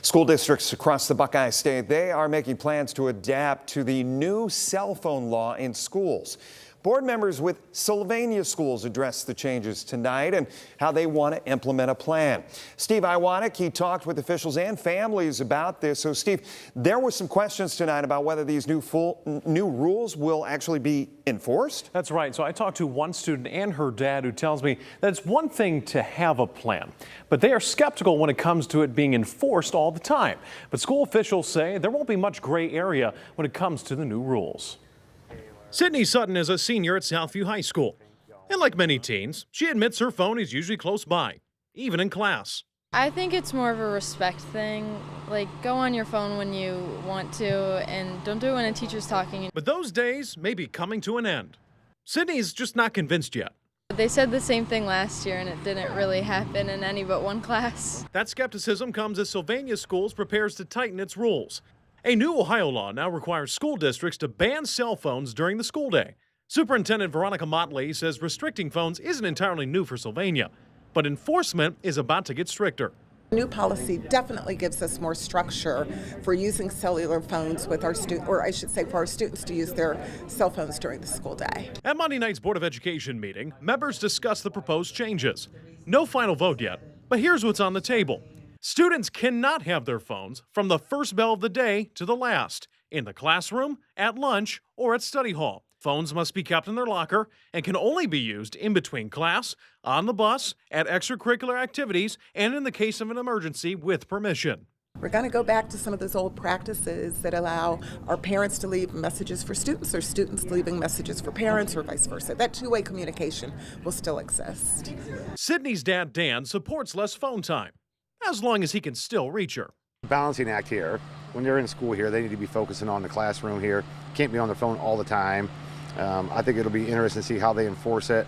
School districts across the Buckeye State, they are making plans to adapt to the new cell phone law in schools. Board members with Sylvania Schools addressed the changes tonight and how they want to implement a plan. Steve Iwanek, he talked with officials and families about this. So, Steve, there were some questions tonight about whether these new rules will actually be enforced. That's right. So I talked to one student and her dad who tells me that it's one thing to have a plan, but they are skeptical when it comes to it being enforced all the time. But school officials say there won't be much gray area when it comes to the new rules. Sydney Sutton is a senior at Southview High School. And like many teens, she admits her phone is usually close by, even in class. I think it's more of a respect thing. Like, go on your phone when you want to, and don't do it when a teacher's talking. But those days may be coming to an end. Sydney's just not convinced yet. They said the same thing last year, and it didn't really happen in any but one class. That skepticism comes as Sylvania Schools prepares to tighten its rules. A new Ohio law now requires school districts to ban cell phones during the school day. Superintendent Veronica Motler says restricting phones isn't entirely new for Sylvania, but enforcement is about to get stricter. New policy definitely gives us more structure for using cellular phones with our students, or I should say for our students to use their cell phones during the school day. At Monday night's Board of Education meeting, members discussed the proposed changes. No final vote yet, but here's what's on the table. Students cannot have their phones from the first bell of the day to the last, in the classroom, at lunch, or at study hall. Phones must be kept in their locker and can only be used in between class, on the bus, at extracurricular activities, and in the case of an emergency with permission. We're going to go back to some of those old practices that allow our parents to leave messages for students or students leaving messages for parents or vice versa. That two-way communication will still exist. Sydney's dad, Dan, supports less phone time, as long as he can still reach her. Balancing act here. When they're in school here, they need to be focusing on the classroom here. Can't be on their phone all the time. I think it'll be interesting to see how they enforce it.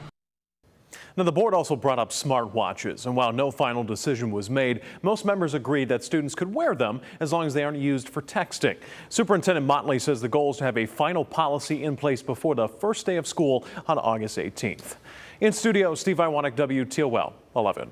Now, the board also brought up smartwatches, and while no final decision was made, most members agreed that students could wear them as long as they aren't used for texting. Superintendent Motler says the goal is to have a final policy in place before the first day of school on August 18th. In studio, Steve Iwanek, WTOL 11.